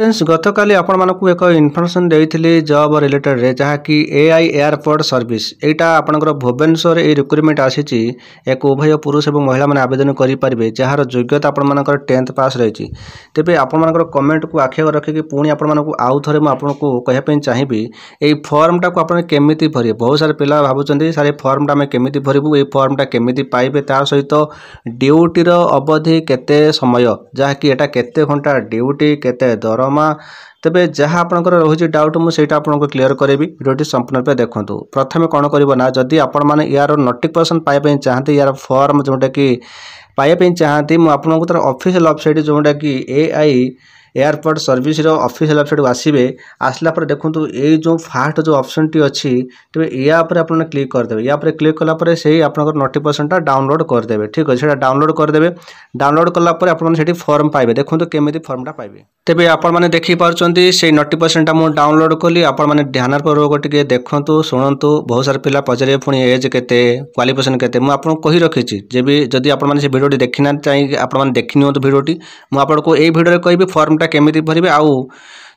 Friends गतकाली आपण मानकु एक information देइथिली job related रे जहा कि एआई एयरपोर्ट सर्विस एटा आपनकर भुवनेश्वर ए रिक्रूटमेंट आसीची एक उभय पुरुष एवं महिला माने आवेदन करि परिबे जहार योग्यता आपण मानकर 10th पास रहिची तेबे आपण मानकर कमेंट को आखे रखि कि पुणी आपण मानकु आउ थरे म आपनको कहया पे चाहिबी ए फॉर्म टा को आपण केमिति भरिए बहुत सारे पिला भाबुचंदी सारे फॉर्म टा में केमिति भरिबु ए फॉर्म टा केमिति पाइबे ता सहित ड्यूटी रो अवधि केते समय जहा कि एटा केते घंटा ड्यूटी केते दर तेबे जहाँ आपनकर रही डाउट मुझे आपको क्लीयर करी भिडियो संपूर्ण रूप देखूँ प्रथम कौन करना जदि आपण मैंने यार नोटिफिकेशन पाइबा चाहते यार फॉर्म जोटा कि पाइबा चाहती मुझे तार ऑफिशियल वेबसाइट जोटा कि AI airport service official website आसवे आसला पर देखूँ ये जो फास्ट जो ऑप्शन टी अच्छी तेज या क्लिक करदे या क्लिक कलापर से आप नोटिफिकेशन डाउनलोड करदे ठीक अच्छे डाउनलोड करदे डाउनलोड कलापर आप फॉर्म पाइबे देखो केमी फॉर्मटा पाइबे तेज आपने देखिपारे से नोटिफिकेशन मुझे डाउनलोड कली आपने ध्यान टे देखु शुणु बहुत सारे पिला पचारे पुणी एज के क्वालिफिकेशन के मुझे कही रखी जदि आपने भिडियो देखी ना चाहिए आपने देखी नि भिडियो मुझको यही भिडियो कहि फॉर्मटा केमिति भरिबे आउ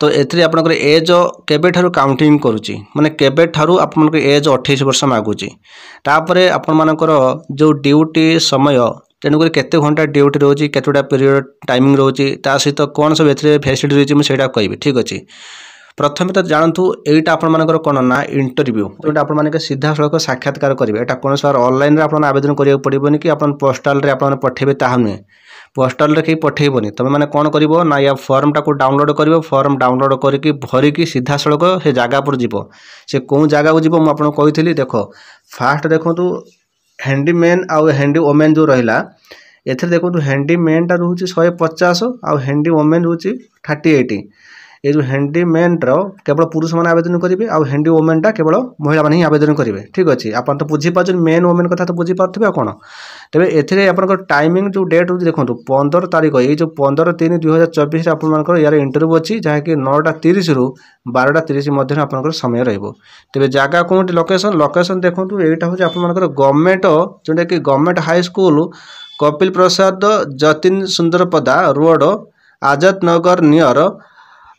तो एथरे आपनकर एज केबे ठारू काउंटिंग करूची माने केबे ठारू आपनकर एज 28 वर्ष मागुची तापरे आपन मानकर जो ड्यूटी समय तेणुकर केते घंटा ड्यूटी रोची केतोटा पीरियड टाइमिंग रोची ता सहित कोन सब एथरे फैसिलिटी रोची मु सेटा कहबी ठीक अछि प्रथम तो जानतु एटा आपण मानकर कोन ना इंटरव्यू जोटा आपण मानके सीधा सड़क साक्षात्कार करिवे एटा कोन सार ऑनलाइन रे आपण आवेदन करिया पड़िबोनी कि आपण पोस्टल रे आपण पठेबे ताहा नुहे पोस्टल रे कहीं पठेबनी तुम मैंने कौन कर ना या फॉर्म टाक डाउनलोड कर फॉर्म डाउनलोड करके भरिकी सीधा सड़क से जगह पर जीव से कौ जगह को जीव मुझे कही देख फास्ट देखो हैंडीमैन आउ हैंडी वोमेन जो रहा एथे देखो हैंडीमैन टा रोचे 150 आउ हैंडी वोमेन रोचे 38 ये जो हैंडीमैन केवल पुरुष मैंने आवेदन करेंगे आउ हैंडी वोमेन टा केवल महिला मैंने ही आवेदन करेंगे ठीक अच्छे आप तो बुझीपार मेन वोमेन कथा तो बुझीपारे कौन तेरे एथे आप टाइमिंग जो डेट होती देखो 15 तारीख ये जो 15/3/2024 आपर यार इंटरव्यू अच्छी जहाँकि 9:30 रु 12:30 मध्य आप समय रे जगह कौन लोकेशन लोकेशन देखो यहाँ हूँ आपर गवर्नमेंट जोटा कि government high school Kapil Prasad Jatin Sundarpada road Azad Nagar near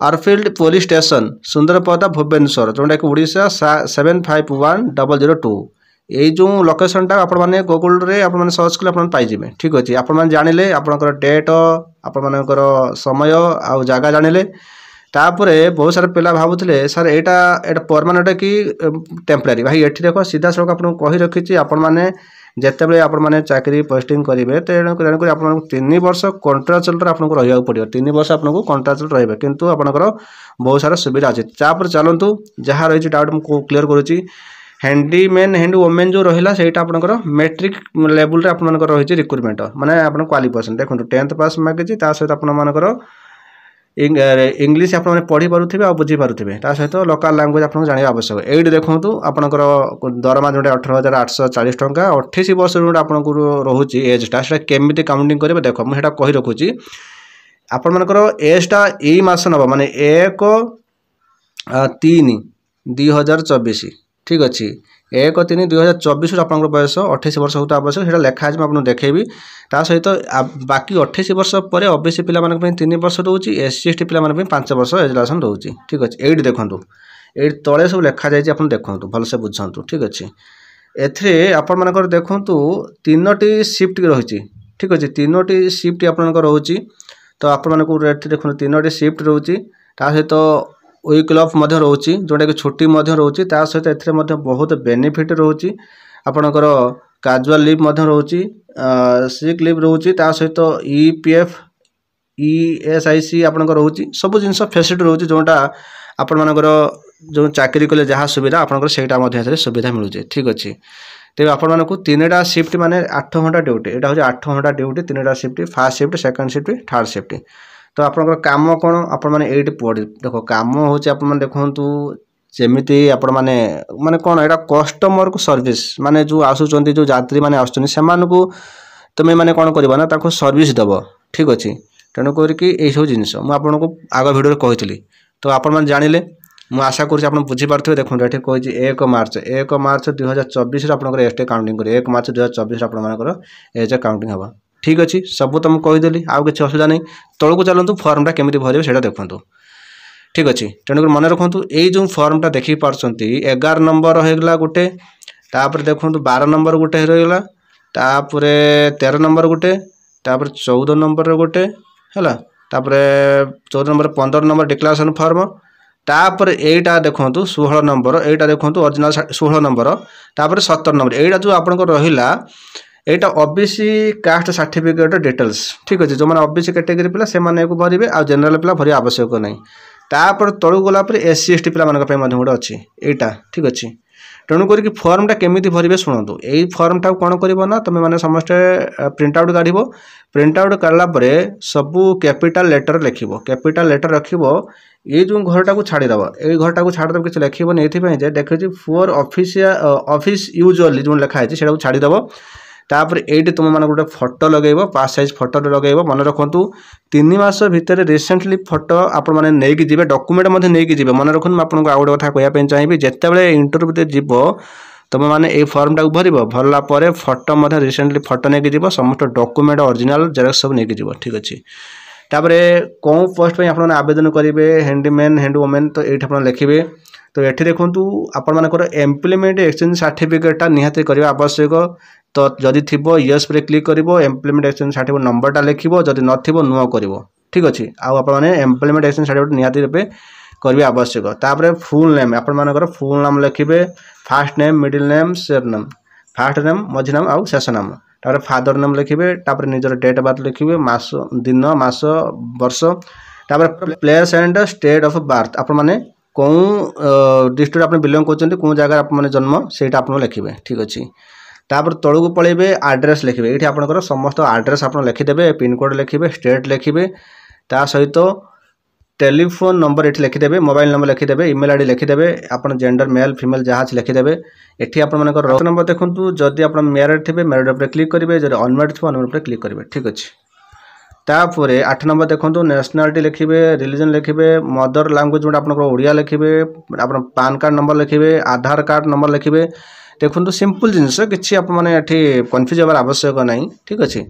airfield police station Sundarpada Bhubaneswar जोटा कि ओडिशा 751002 ये जो लोकेशन टा आप गूगल रे आप सर्च कले आप पाइबे ठीक अच्छे आप जानिले आपनकर डेट आपर समय आउ जगह जानिले तापर बहुत सारे पिला भावुले सर यहाँ परमानेंट कि टेम्परारी भाई ये देख सीधा सड़क आपको कही रखी आपने जितेबाला आपने चाकरी पोस्टिंग करेंगे तेणुक आप 3 वर्ष कंट्राक्चुअल आपको रहा पड़ो 3 वर्ष आपको कंट्राक्चुअल रही किंतु आपंकर बहुत सारा सुविधा अच्छे तापर चलतु जहाँ रही डाउट मुझे क्लीयर करुच्ची हैंडीमैन हैंडी वोमेन जो रहा से आपंकर मैट्रिक लेवल रे आपंकर रही रिक्रूटमेंट माने आप क्वालिफिकेशन देखो 10th पास मागिची सहित आपंकर इंग्लीश आप पढ़ी पारे आ बुझी पारे सहित लोकल लैंग्वेज आप जाना आवश्यक ये देखो आपंकर दरमा जोटा 18,840 टंका 28 वर्ष जो आपको रोचे एजटा से केमी काउंटिंग करेंगे देख मुझे कही रखुची आपर एजटा यही मास नब माने 1/3/2024 ठीक अच्छे 1/3/2024 आप बयस 28 वर्ष होता आवश्यक से लिखाई आपको देखेबी ता सहित बाकी 28 वर्ष पर ओबीसी पिला 3 वर्ष रोचे SC ST पिला 5 वर्ष एजुकेशन रोचे ठीक अच्छे ये देखो ये तले सब लिखा जाए आप देखो भलसे बुझातु ठीक अच्छे एथे आपर देखु 3टी शिफ्ट रही ठीक अच्छे 3टी शिफ्ट आपंकर रोचे तो आपको देखो 3टी शिफ्ट रोचे सहित वीक ऑफ रोचे जोटा कि छुट्टी रोचे सहित एथे बहुत बेनिफिट रोचे आपणकर काजुआल लीव रोचे सिक लीव रोचे सहित EPF ESIC आपंकर रोचे सब जिनस फैसिलिटी रोचे जोटा आपंकर जो चाकरी कले जहाँ सुविधा आपंकर से सुविधा मिलूचे ठीक अच्छे तेज आपण 3टा शिफ्ट माने 8 घंटा ड्यूटी यहाँ हूँ 8 घंटा ड्यूटी 3टा shift first shift second shift third shift तो आपंकर काम कौन आपने पढ़ देख कम हूँ आप देखु जमीती आपण माने कौन यहाँ कस्टमर को सर्विस माने जो आसुच्च जो यात्री मैंने आसको तुम्हें मैंने कौन कर सर्विस दब ठीक अच्छे तेणुक यही सब जिन मुझे आग भिडियो कही तो आपण जानिले मुझे आशा करूँ बुझीपारे देखो ये कही 1 मार्च 2024 आपंकर एज काउंटिंग कर 1 मार्च 2024 आपर एज काउंटिंग हम ठीक अच्छे सब तुम कहीदेली आउ कि असुविधा नहीं तौक चलतु फॉर्मटा केमी भरवे से देखो ठीक अच्छे तेणुक मन रखु यो फर्मटा देखी पार्टी 11 नंबर होगा गोटे तापर देखो 12 नंबर गोटे रहीगला तापर 13 नंबर गोटे तापर 14 नंबर गोटे है तापर 14 नंबर 15 नंबर डिक्लेरेशन फॉर्म तापर एटा देखो 16 नंबर एटा देखो ओरिजिनल 16 नंबर तापर 17 नंबर एटा जो आपन रहा एटा ओबीसी कास्ट सर्टिफिकेट डिटेल्स ठीक अच्छे जो मैंने ओबीसी कैटेगरी पिला से भरवे आ जनरल पिला भर आवश्यक नहीं तापर तलू गलापर एससी एसटी पिला गोटे अच्छी यहाँ ठीक अच्छे तेणुक फर्मटा केमी भरवे शुणु यही फर्मटा कौन करना तुम मैंने समस्ते प्रिंट आउट काढ़ प्रिंट आउट काढ़ापर सबू कैपिटाल लेटर लिख कैपिटाल लेटर रख ये जो घरटा को छाड़ीदेव ये घरटा को छाड़देव किसी लिखबनी ये देखिए फोर ऑफिस यूजुअली जो लिखाई से छाड़ीदेव तापर ये तुम मान गोटे फोटो लगेब पास साइज फोटो लगेब मन रखु 3 मास भितर रिसेंटली फोटो आप नहीं जी डॉक्यूमेंट नहीं जी मन रखु आपको आउ गोटे कथा कहवाई चाहिए जितेबाला इंटरव्यू जीव तुम मैंने ये फर्मटा को भरला फोटो रिसेंटली फोटो नहीं जीव समस्त डॉक्यूमेंट ओरिजिनल जेरक्स सब नहीं जीव ठीक अच्छे तापर कौन पोस्ट पे आप आवेदन करेंगे हैंडीमैन हैंडवुमेन तो ये लिखे तो ये देखूँ आपर एम्प्लॉयमेंट एक्सचेंज सर्टिफिकेटा निहाती करने आवश्यक तो जदि थी यस पे क्लिक कर एम्प्लॉयमेंट एक्सचेंज सर्टिफिकेट नंबरटा लिख जदि नथिबो नुआ कर ठीक अच्छे आप एम्प्लॉयमेंट एक्सचेंज सर्टिफिकेट निहाती रूपे करने आवश्यक तापर फुल नेम आपर फुल नाम लिखे फास्ट नेम मिडिल नेम सेर नेम फास्ट नेम मझी नाम आउ शेष नाम तापर फादर नेम लिखे तापर निजर डेट ऑफ बर्थ लिखे मास दिन मास वर्ष तापर place and state of birth आप कौन डिस्ट्रिक्ट आप बिलोंग कर कौन जगह आप जन्म से आप लिखे ठीक अच्छे तापर तलू को पलैबे आड्रेस लिखे ये आपंकर समस्त आड्रेस आप लिखिदेवे पिन कोड लिखे स्टेट लिखे ता सहित टेलीफोन नंबर ये लिखिदेवे मोबाइल नंबर लिखिदेवे ईमेल आईडी लिखिदेवे आप जेंडर मेल फीमेल जहाँ लिखिदेवे ये आपर नंबर देखूँ जदि आप मैरिड थे मैरिड पर क्लिक करेंगे जब अनमैरिड थे अनमैरिड पर क्लिक करेंगे ठीक अच्छे तापर 8 नंबर देखो नेशनालिटी लिखे रिलीजन लिखे मदर लैंग्वेज जो आप ओडिया लिखे आप पान कार्ड नंबर लिखे आधार कार्ड नंबर लिखे देखो सिंपल जिनस कि ये कन्फ्यूज हमार आवश्यक नहीं ठीक अच्छे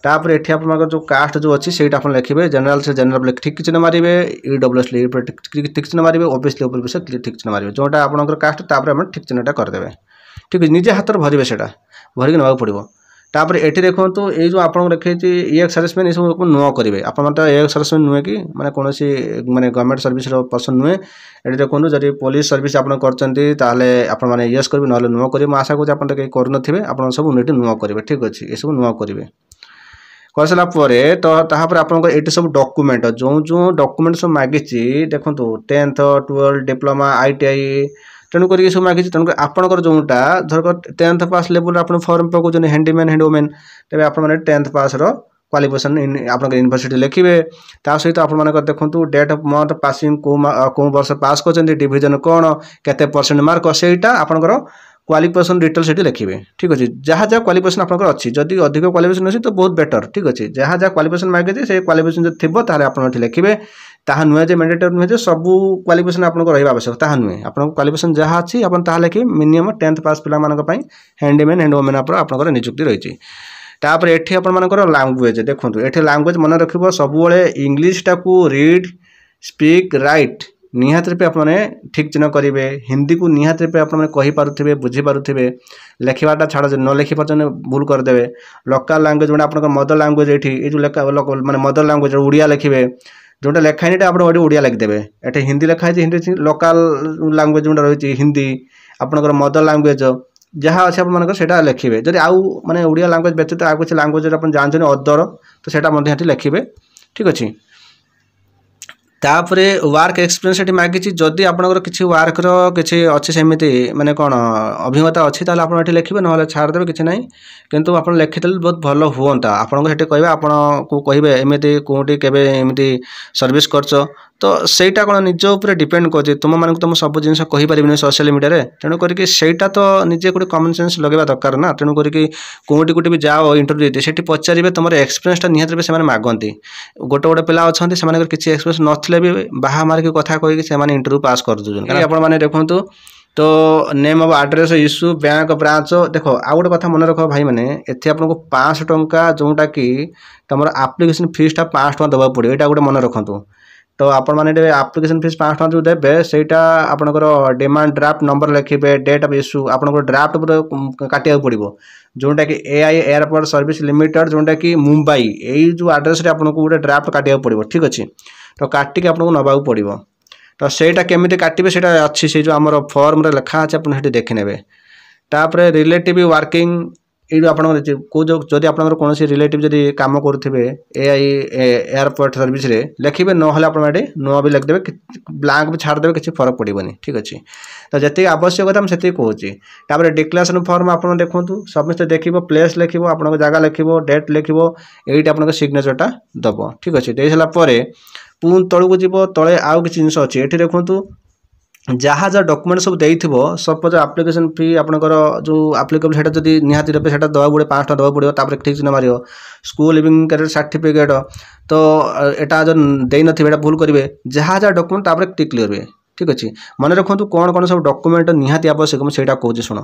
तापर ये आप जो कास्ट जो अच्छी से लिखे जनरल से जनरल ठीक चिन्ह मारे ईडब्ल्यूएस ठीक चिन्ह मारे ओबीसी विषय ठीक चिन्ह मारे जोटा आपंकर कास्ट तापर ठीक चिन्हटा करदे ठीक है निजे हाथ भरवे से भरिक ना पड़ो तापर ये देखो ये जो आपको लिखे ये सर्विसमैन ये सब नुआ करेंगे आप ये सर्विसमैन नुहे कि मैंने कौन माने गवर्नमेंट सर्विस पर्सन नुहे ये देखो जब पुलिस सर्विस आप करते यस करेंगे ना नुआ करेंगे आशा करें आप कहीं करेंगे आप सब नीट नुआ करेंगे ठीक अच्छे ये सब नुआ करेंगे कर सारापर तो तापर आपको ये सब डॉक्यूमेंट जो जो डॉक्यूमेंट सब मागी देखो 10th 12 डिप्लोमा ITI तेणुक सब मागी तेणुक आपंकर जोटा धरक 10th पास लेवल आप फॉर्म पकाउन हैंडीमैन हैंडवुमेन तेज आप 10th पास क्वालिफिकेशन आप यूनिवर्सिटी लिखे ता सहित आप देखो डेट ऑफ मंथ पासिंग कौ वर्ष पास कर डिविजन कौन केते परसेंट मार्क सेटा आपंकर क्वालिफिकेशन डिटेल्स ये लिखे ठीक अच्छे जहाँ जहाँ क्वालिफिकेशन आपंकर अच्छी जदि अधिक क्वालिफिकेशन अच्छी तो बहुत बेटर ठीक अच्छे जहाँ जहाँ क्वालिफिकेशन मागे से क्वालिफिकेशन जो थी आप लिखे ताहा नुहे मैंडेटरी नुहे सब क्वालिफिकेशन आपको रहा आवश्यक ताहा नुहे आप क्वालिफिकेशन जहाँ अच्छी आप लिखे मिनिमम 10th पास पिला हैंडीमैन हैंडवुमेन आपंकर नियुक्ति रही तापर ये आपर लैंग्वेज देखो ये लैंग्वेज मन रख सब इंग्लीशटा को रीड स्पीक राइट निहात रूपे आप ठीक चिन्ह करेंगे हिंदी को निहात रूपे आप कहीपे बुझीपे लिखवाटा छाड़ न लिखि पार्थ भूल करदे लोकल लैंग्वेज जो आप मदर लैंग्वेज ये जो माने मदर लैंग्वेज ओडिया लिखे जोटा लिखाई आप ओडिया लिखिदेवे ये हिंदी लिखाई हिंदी लोकल लैंग्वेज जो रही हिंदी आपंकर मदर लैंग्वेज जहाँ अच्छे आप लिखे जब आउ माने ओडिया लैंग्वेज व्यतीत आउ किसी लैंग्वेज आप जानते अदर तो सेटा लिखे ठीक अच्छे तापर वर्क एक्सपीरियंस ये मागी जदि आपंकर किसी वर्कर किसी अच्छे सेमती माने कौन अभिज्ञता अच्छी ताल आप लिखे ना छाड़देवे किसी ना किंतु आप लिखिदेले बहुत भल हुआ आपको ये कहे आपको कहे एमती कौटी केमी सर्विस करछ तो सहीटा कौन निज उपर डिपेंड कर तुम मानक तुम सब जिन कहीपर सोशल मीडिया तेणुक सहीटा तो निजे गोटे कमन सेन्स लगे दरकार ना तेणुक कौटी गोटे भी जाओ इंटरव्यू से पचारे तुम एक्सपीरियंसटा निहत से मागती गोटे गोटे पिला अच्छा से किसी एक्सपीरियंस नथिले भी बाहा मारिक कथा कहीकि से इंटरव्यू पास कर दूसरे आपने देखूँ तो name of address issue bank branch देखो आउ गोटे कथा मन रख भाई मैंने एथे आपको 500 टंका जोटा कि तुम आप्लिकेसन फीसटा 500 टंका देवा पड़े यहाँ गोटे मन रखु तो आपण मैंने आप्लिकेसन फीस 500 टका जो देवे सेटा आपनकर डिमांड ड्राफ्ट नंबर लिखिबे डेट ऑफ इश्यू आपनकर ड्राफ्ट काटिया पड़ो जोटा कि एआई एयरपोर्ट सर्विस लिमिटेड जोटा कि मुंबई यही जो आड्रेस आपको गोटे ड्राफ्ट काटिया पड़ो ठीक अच्छे तो काटिक आपको नवाक पड़ो तो सेटा केमी काटे से अच्छी से जो आम फर्म लिखा अच्छे आप देखने तापर रिलेटिव वर्किंग ये आप जदि आप कौन रिलेटिव जदि कम करुवे एआई एयरपोर्ट सर्विस रे लिखे ना आप नो भी लिखिदेवे ब्लांक भी छाड़देवे किसी फरक पड़ोनी ठीक अच्छे तो जी आवश्यकता मुझे से कहूँ डिक्लेरेशन फॉर्म आप देखूँ समस्त देख प्लेस लिख आप जगह लिख डेट लिख ये आप सिग्नेचरटा दब ठीक अच्छे दे सारापर पुणी तलू जीव तले आउ कि जिन अच्छे ये देखूँ जहाँ जहाँ डॉक्यूमेंट सब देइथिबो सपोज एप्लिकेशन फी आपनकर जो एप्लिकेबल सेटा जदि निहाती रहे सेटा दवा पड़े 500 दवा पड़ो तापर ठीक चिन्ह मारियो स्कूल लिविंग कैरियर सर्टिफिकेट तो एटा जो देई नथिबे भूल करेंगे जहाँ जहाँ डॉक्यूमेंट तापर टिक क्लियर हुए ठीक अच्छे मन रखु कौन कौन सब डॉक्यूमेंट निहाती आवश्यक मुझे कहूँ शुण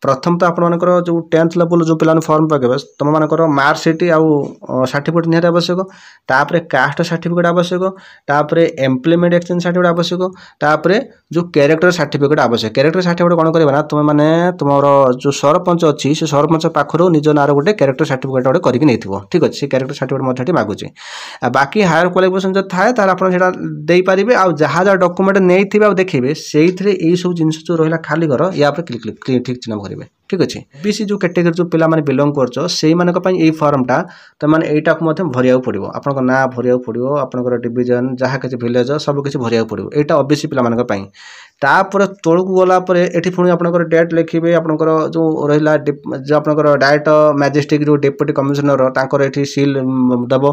प्रथम तो आपर जो 10th लेवल जो पिला फॉर्म पकेबे तुम मानकर मार्कसीट आउ सर्टिफिकेट निहाती आवश्यक तापर कास्ट सर्टिफिकेट आवश्यक तापर एम्प्लॉयमेंट एक्सचेंज सर्टिफिकेट आवश्यक तापर जो कैरेक्टर सर्टिफिकेट आवश्यक कैरेक्टर सर्टिफिकेट कौन करबे ना तुम माने तुमर जो सरपंच अच्छी से सरपंच पाखर निज नार गोटे कैरेक्टर सर्टिफिकेट गोटे करके नहीं ठीक अच्छे कैरेक्टर सर्टिफिकेट मत मागुचे बाकी हायर क्वालिफिकेशन जो थाए तार आप देपारे आ जहाँ जहाँ डॉक्यूमेंट नहीं देखिए से सब जिन जो रहा खाली घर या ठीक चिन्ह करेंगे ठीक अच्छे बीसी जो कैटेगरी जो पिला माने बिलोंग कर से फॉर्मटा तो मैंने यहीटा भरिया पड़ो आप ना भरिया पड़ो आपंकर डिविजन जहाँ किसी भिलेज सब किसी भरिया पड़ो यहाँ ओबीसी पिला तापर तौक गलापर ये पुणी आपंकर डेट लिखे आपंकर जो रहा जो आपंकर डायरेक्ट मैजिस्ट्रेट जो डेप्यूटी कमिशनर तांकर ये सील दब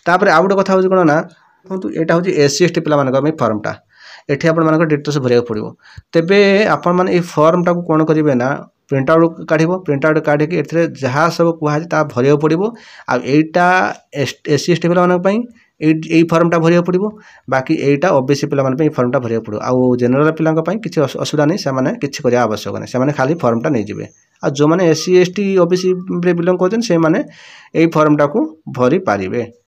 तापर आउ गोटे कथा कौन ना यहाँ हूँ एससी एसटी पिला फॉर्मटा ये आप डिटेल्स भरिया पड़ो तेबे आपण मैंने फॉर्म टाक कौन करेंगे ना प्रिंट आउट प्रिंट आउट काढ़ी ए जहाँ सब कहुआ भरिया पड़ो आईटा एससी एसटी पिला यही फॉर्मटा भरिया पड़ो बाकी यहाँ ओबीसी पिला फॉर्मटा भरिया पड़ो आउ जनरल पिला किसी असुविधा नहीं से किसी करने आवश्यक नहीं से खाली फॉर्मटा नहीं जाए आ जो मैंने एससी एसटी ओबीसी बिलोंग कर फॉर्मटा को भरी पारे।